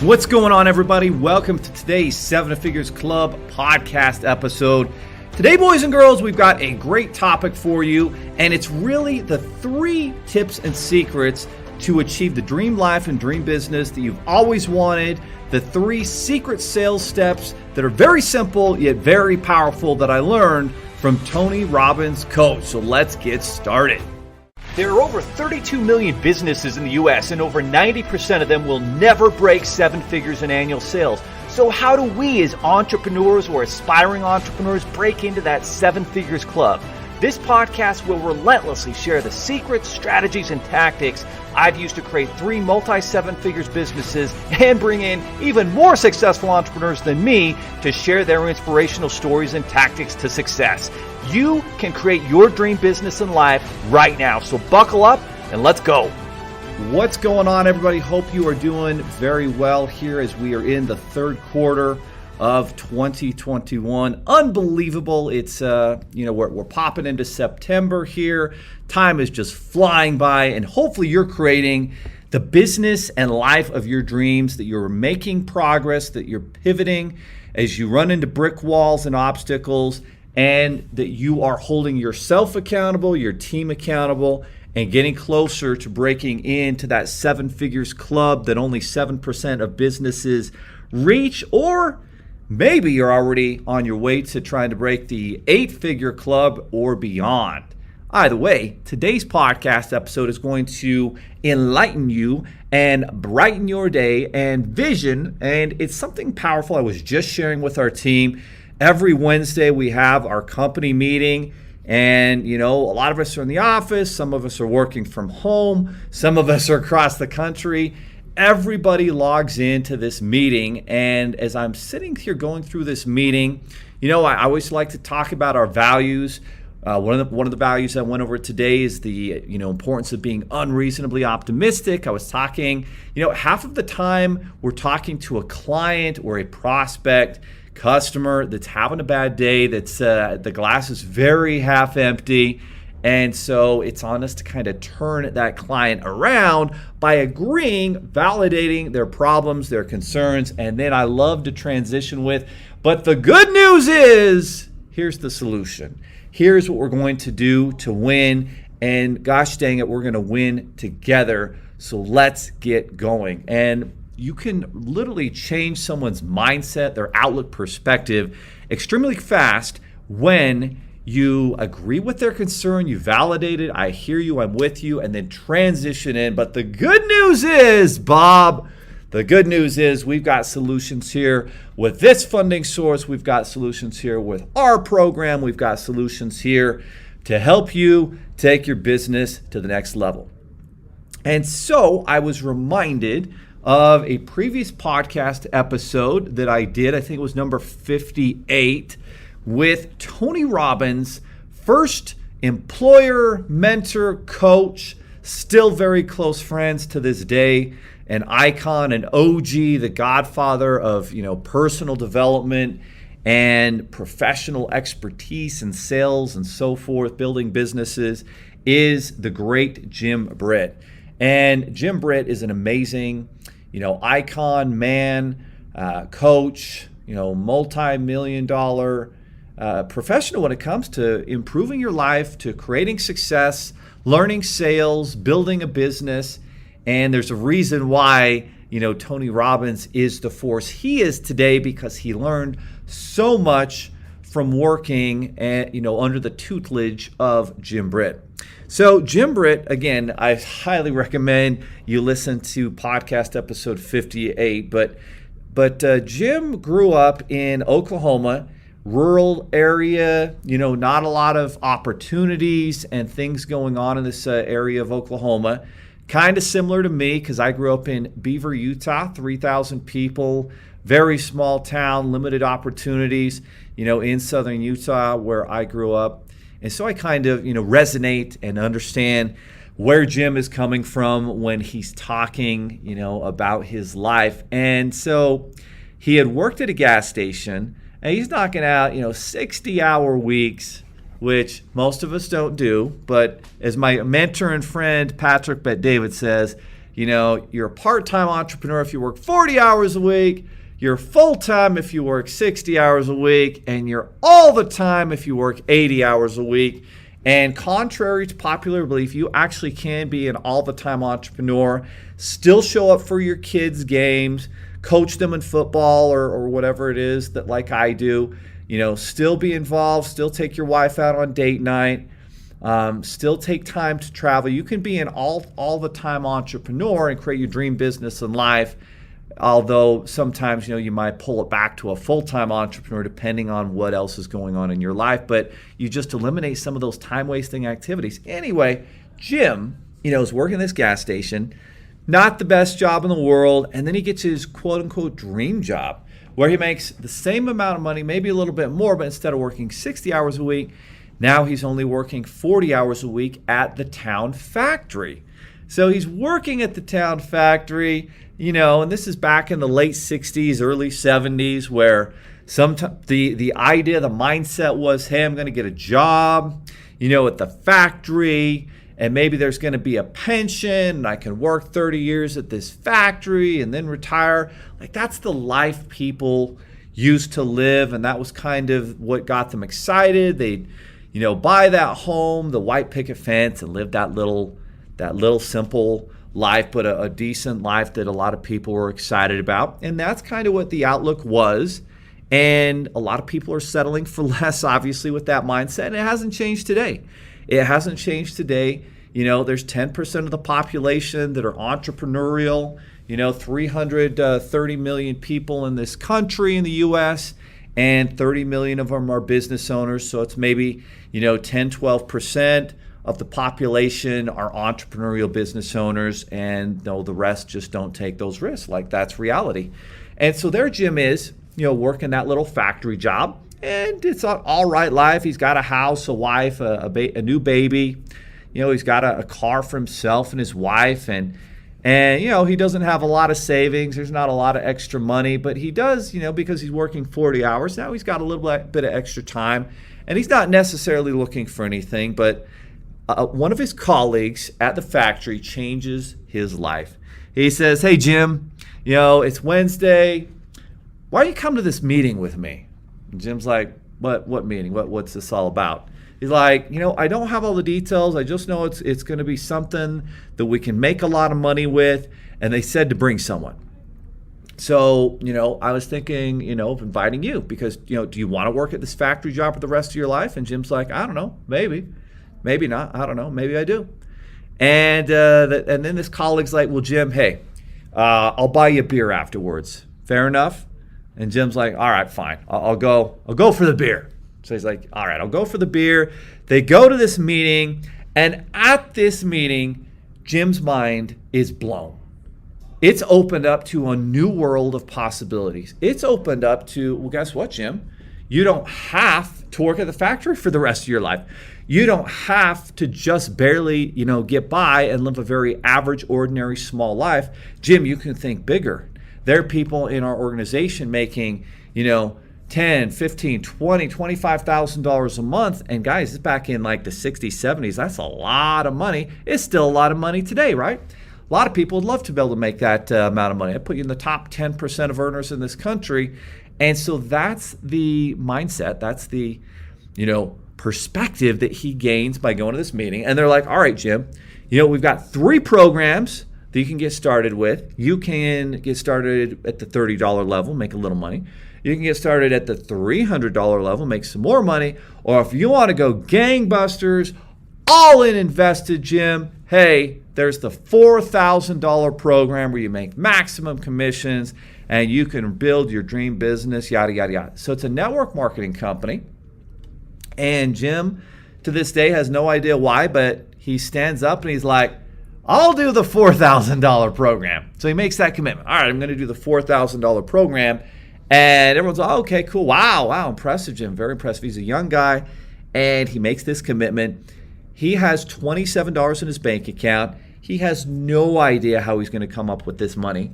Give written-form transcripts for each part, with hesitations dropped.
What's going on, everybody? Welcome to today's 7 Figures Club podcast episode. Today, boys and girls, we've got a great topic for you, and it's really the 3 tips and secrets to achieve the dream life and dream business that you've always wanted. The 3 secret sales steps that are very simple yet very powerful that I learned from Tony Robbins' coach. So let's get started. There are over 32 million businesses in the U.S., and over 90% of them will never break 7 figures in annual sales. So how do we as entrepreneurs or aspiring entrepreneurs break into that 7 figures club? This podcast will relentlessly share the secrets, strategies, and tactics I've used to create 3 multi-7 figures businesses and bring in even more successful entrepreneurs than me to share their inspirational stories and tactics to success. You can create your dream business and life right now. So buckle up and let's go. What's going on, everybody? Hope you are doing very well here as we are in the third quarter of 2021. Unbelievable. It's, we're popping into September here. Time is just flying by, and hopefully you're creating the business and life of your dreams, that you're making progress, that you're pivoting as you run into brick walls and obstacles, and that you are holding yourself accountable, your team accountable, and getting closer to breaking into that 7 figures club that only 7% of businesses reach, or maybe you're already on your way to trying to break the 8-figure club or beyond. Either way, today's podcast episode is going to enlighten you and brighten your day and vision, and it's something powerful I was just sharing with our team. Every Wednesday we have our company meeting, and a lot of us are in the office, some of us are working from home, some of us are across the country. Everybody logs into this meeting, and as I'm sitting here going through this meeting, I always like to talk about our values. One of the values I went over today is the importance of being unreasonably optimistic. I was talking, half of the time we're talking to a client or a prospect customer that's having a bad day, that's the glass is very half empty. And so it's on us to kind of turn that client around by agreeing, validating their problems, their concerns, and then I love to transition with, but the good news is, here's the solution. Here's what we're going to do to win, and gosh dang it, we're going to win together. So let's get going. And you can literally change someone's mindset, their outlook, perspective extremely fast when you agree with their concern, you validate it, I hear you, I'm with you, and then transition in. But the good news is, Bob, the good news is we've got solutions here with this funding source. We've got solutions here with our program. We've got solutions here to help you take your business to the next level. And so I was reminded of a previous podcast episode that I did. I think it was number 58 with Tony Robbins, first employer, mentor, coach, still very close friends to this day, an icon, an OG, the godfather of personal development and professional expertise in sales and so forth, building businesses, is the great Jim Britt. And Jim Britt is an amazing, icon, man, coach, multi-million-dollar professional when it comes to improving your life, to creating success, learning sales, building a business. And there's a reason why, Tony Robbins is the force he is today, because he learned so much from working under the tutelage of Jim Britt. So Jim Britt, again, I highly recommend you listen to podcast episode 58. But Jim grew up in Oklahoma, rural area, not a lot of opportunities and things going on in this area of Oklahoma. Kind of similar to me, because I grew up in Beaver, Utah, 3,000 people, very small town, limited opportunities, in southern Utah where I grew up. And so I kind of, resonate and understand where Jim is coming from when he's talking, about his life. And so he had worked at a gas station, and he's knocking out, 60-hour weeks, which most of us don't do. But as my mentor and friend Patrick Bet-David says, You're a part-time entrepreneur if you work 40 hours a week, you're full-time if you work 60 hours a week, and you're all the time if you work 80 hours a week. And contrary to popular belief, you actually can be an all-the-time entrepreneur, still show up for your kids' games, coach them in football or whatever it is that like I do, still be involved, still take your wife out on date night, still take time to travel. You can be an all-the-time entrepreneur and create your dream business and life. Although sometimes, you might pull it back to a full-time entrepreneur depending on what else is going on in your life, but you just eliminate some of those time-wasting activities. Anyway, Jim, is working this gas station, not the best job in the world, and then he gets his quote-unquote dream job where he makes the same amount of money, maybe a little bit more, but instead of working 60 hours a week, now he's only working 40 hours a week at the town factory. So he's working at the town factory, and this is back in the late 60s, early 70s, where the idea, the mindset was, hey, I'm going to get a job, at the factory, and maybe there's going to be a pension, and I can work 30 years at this factory and then retire. Like, that's the life people used to live, and that was kind of what got them excited. They'd, buy that home, the white picket fence, and live that little simple life, but a decent life that a lot of people were excited about. And that's kind of what the outlook was. And a lot of people are settling for less, obviously, with that mindset. And it hasn't changed today. There's 10% of the population that are entrepreneurial, 330 million people in this country, in the U.S., and 30 million of them are business owners. So it's maybe, 10, 12% of the population are entrepreneurial business owners, and the rest just don't take those risks. Like, that's reality. And so there Jim is, working that little factory job, and it's an all right life. He's got a house, a wife, a new baby. He's got a car for himself and his wife, and he doesn't have a lot of savings. There's not a lot of extra money, but he does, because he's working 40 hours. Now he's got a little bit of extra time, and he's not necessarily looking for anything, but one of his colleagues at the factory changes his life. He says, hey, Jim, it's Wednesday. Why don't you come to this meeting with me? And Jim's like, what meeting? What's this all about? He's like, I don't have all the details. I just know it's going to be something that we can make a lot of money with. And they said to bring someone. So, I was thinking, of inviting you because, do you want to work at this factory job for the rest of your life? And Jim's like, I don't know, maybe not. I don't know. Maybe I do. And then this colleague's like, well, Jim, hey, I'll buy you a beer afterwards. Fair enough? And Jim's like, all right, fine. I'll go for the beer. So he's like, all right, I'll go for the beer. They go to this meeting, and at this meeting, Jim's mind is blown. It's opened up to a new world of possibilities. It's opened up to, well, guess what, Jim? You don't have to work at the factory for the rest of your life. You don't have to just barely, get by and live a very average, ordinary, small life. Jim, you can think bigger. There are people in our organization making, $10, $15, $20, $25,000 a month. And guys, it's back in like the 60s, 70s. That's a lot of money. It's still a lot of money today, right? A lot of people would love to be able to make that amount of money. I put you in the top 10% of earners in this country. And so that's the mindset. That's the, perspective that he gains by going to this meeting. And they're like, all right, Jim, we've got 3 programs that you can get started with. You can get started at the $30 level, make a little money. You can get started at the $300 level, make some more money. Or if you want to go gangbusters, all in invested, Jim, hey, there's the $4,000 program where you make maximum commissions and you can build your dream business, yada, yada, yada. So it's a network marketing company. And Jim, to this day, has no idea why, but he stands up and he's like, I'll do the $4,000 program. So he makes that commitment. All right, I'm going to do the $4,000 program. And everyone's like, oh, okay, cool. Wow, impressive, Jim. Very impressive. He's a young guy, and he makes this commitment. He has $27 in his bank account. He has no idea how he's going to come up with this money.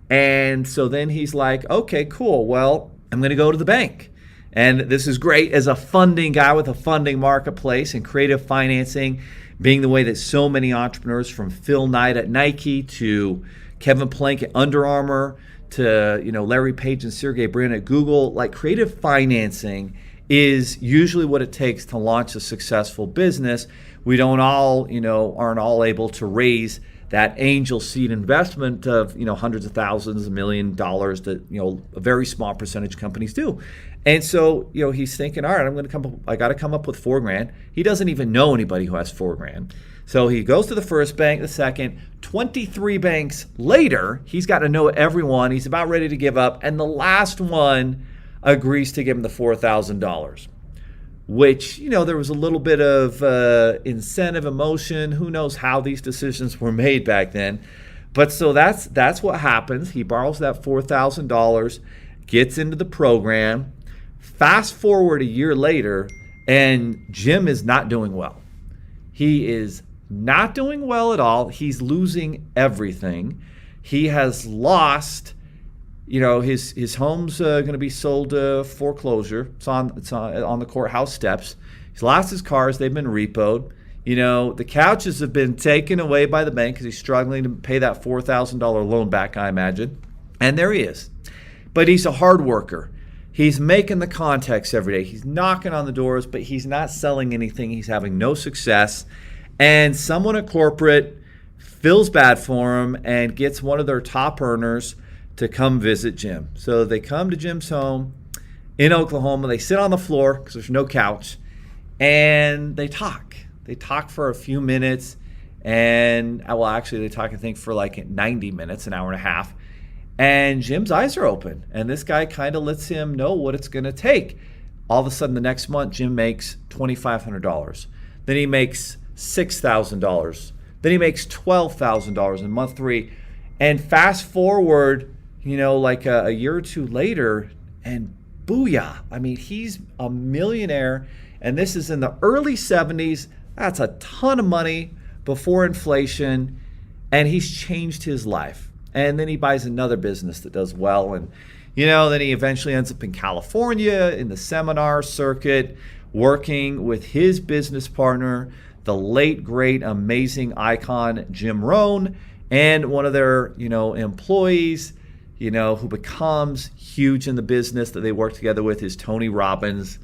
And so then he's like, okay, cool. Well, I'm going to go to the bank. And this is great as a funding guy with a funding marketplace and creative financing. being the way that so many entrepreneurs, from Phil Knight at Nike to Kevin Plank at Under Armour to Larry Page and Sergey Brin at Google, like creative financing is usually what it takes to launch a successful business. We don't all, aren't all able to raise that angel seed investment of, hundreds of thousands, $1 million that, a very small percentage of companies do. And so, he's thinking, all right, I got to come up with $4,000. He doesn't even know anybody who has $4,000. So he goes to the first bank, the second, 23 banks later, he's got to know everyone. He's about ready to give up. And the last one agrees to give him the $4,000. Which, there was a little bit of incentive, emotion. Who knows how these decisions were made back then. But so that's what happens. He borrows that $4,000, gets into the program. Fast forward a year later, and Jim is not doing well. He is not doing well at all. He's losing everything. He has lost... his home's going to be sold to foreclosure. It's on the courthouse steps. He's lost his cars. They've been repoed. The couches have been taken away by the bank because he's struggling to pay that $4,000 loan back, I imagine. And there he is. But he's a hard worker. He's making the contacts every day. He's knocking on the doors, but he's not selling anything. He's having no success. And someone at corporate feels bad for him and gets one of their top earners to come visit Jim. So they come to Jim's home in Oklahoma. They sit on the floor because there's no couch, and they talk. They talk for a few minutes, and they talk, I think, for like 90 minutes, an hour and a half. And Jim's eyes are open, and this guy kind of lets him know what it's going to take. All of a sudden, the next month, Jim makes $2,500. Then he makes $6,000. Then he makes $12,000 in month 3. And fast forward, like a year or two later, and booyah. I mean, he's a millionaire, and this is in the early 70s. That's a ton of money before inflation, and he's changed his life. And then he buys another business that does well, and then he eventually ends up in California in the seminar circuit, working with his business partner, the late, great, amazing icon, Jim Rohn, and one of their, employees, who becomes huge in the business that they work together with is Tony Robbins.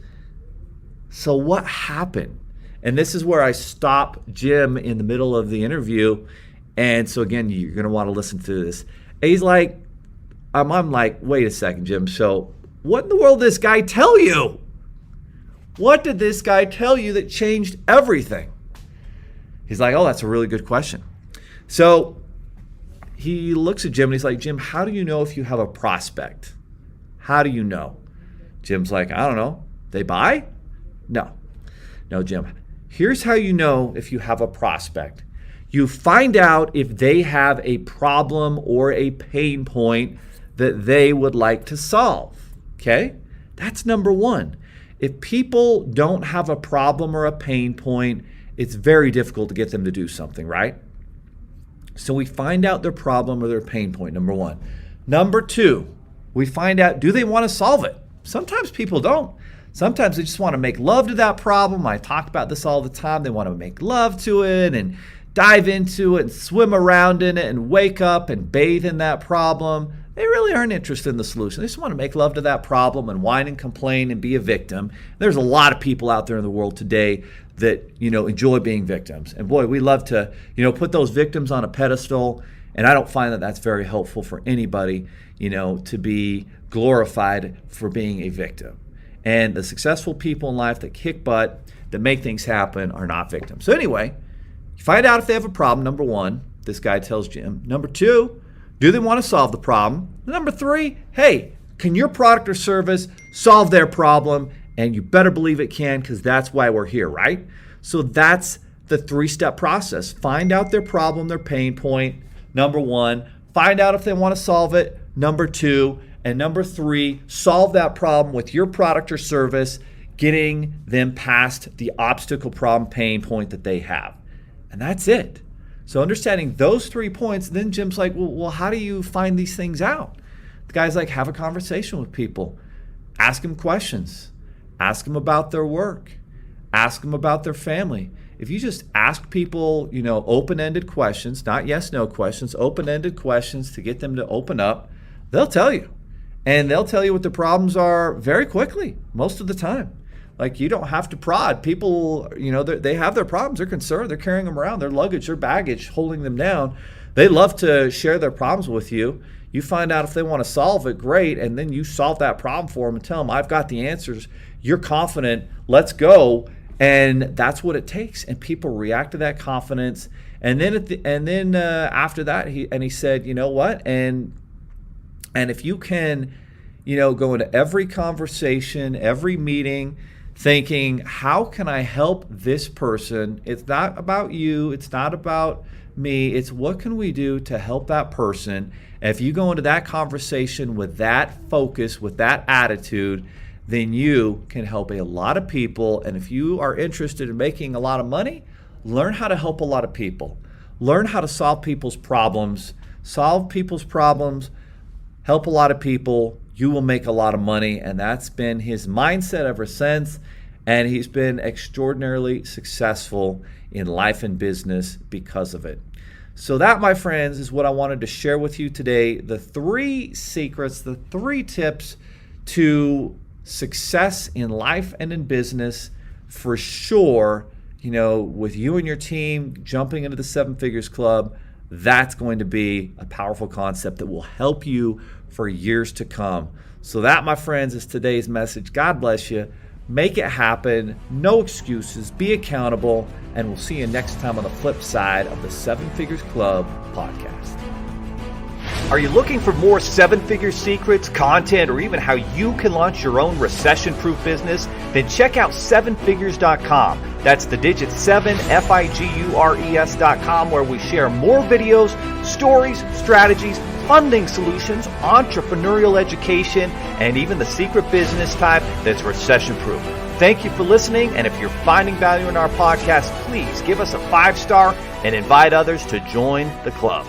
So what happened? And this is where I stop Jim in the middle of the interview. And so again, you're going to want to listen to this. And he's like, I'm like, wait a second, Jim. So what in the world did this guy tell you? What did this guy tell you that changed everything? He's like, oh, that's a really good question. So he looks at Jim and he's like, Jim, how do you know if you have a prospect? How do you know? Jim's like, I don't know. They buy? No, Jim. Here's how you know if you have a prospect. You find out if they have a problem or a pain point that they would like to solve. Okay? That's number one. If people don't have a problem or a pain point, it's very difficult to get them to do something, right? So we find out their problem or their pain point, number one. Number two, we find out, do they want to solve it? Sometimes people don't. Sometimes they just want to make love to that problem. I talk about this all the time. They want to make love to it and dive into it and swim around in it and wake up and bathe in that problem. They really aren't interested in the solution. They just want to make love to that problem and whine and complain and be a victim. There's a lot of people out there in the world today that, enjoy being victims. And boy, we love to, put those victims on a pedestal. And I don't find that that's very helpful for anybody, to be glorified for being a victim. And the successful people in life that kick butt, that make things happen, are not victims. So anyway, you find out if they have a problem, number one. This guy tells Jim. Number two, do they want to solve the problem? Number three, hey, can your product or service solve their problem? And you better believe it can, because that's why we're here, right? So that's the 3-step process. Find out their problem, their pain point, number one. Find out if they want to solve it, number two. And number three, solve that problem with your product or service, getting them past the obstacle, problem, pain point that they have. And that's it. So understanding those 3 points, then Jim's like, well, how do you find these things out? The guy's like, have a conversation with people. Ask them questions. Ask them about their work. Ask them about their family. if you just ask people, open-ended questions, not yes/no questions, open-ended questions to get them to open up, they'll tell you. And they'll tell you what the problems are very quickly, most of the time. Like, you don't have to prod. People, they have their problems. They're concerned. They're carrying them around. Their luggage, their baggage, holding them down. They love to share their problems with you. You find out if they want to solve it, great, and then you solve that problem for them and tell them, I've got the answers. You're confident. Let's go. And that's what it takes. And people react to that confidence. And then after that, he said, you know what? And if you can, go into every conversation, every meeting, thinking, how can I help this person? It's not about you. It's not about me. It's what can we do to help that person? And if you go into that conversation with that focus, with that attitude, then you can help a lot of people. And if you are interested in making a lot of money, learn how to help a lot of people. Learn how to solve people's problems. Help a lot of people. You will make a lot of money. And that's been his mindset ever since. And he's been extraordinarily successful in life and business because of it. So that, my friends, is what I wanted to share with you today. The 3 secrets, the 3 tips to success in life and in business for sure. With you and your team jumping into the 7 Figures Club, that's going to be a powerful concept that will help you for years to come. So that, my friends, is today's message. God bless you. Make it happen. No excuses. Be accountable. And we'll see you next time on the flip side of the 7 Figures Club podcast. Are you looking for more 7-figure secrets, content, or even how you can launch your own recession-proof business? Then check out 7figures.com. That's the digit 7, Figures.com, where we share more videos, stories, strategies, funding solutions, entrepreneurial education, and even the secret business type that's recession-proof. Thank you for listening, and if you're finding value in our podcast, please give us a 5-star and invite others to join the club.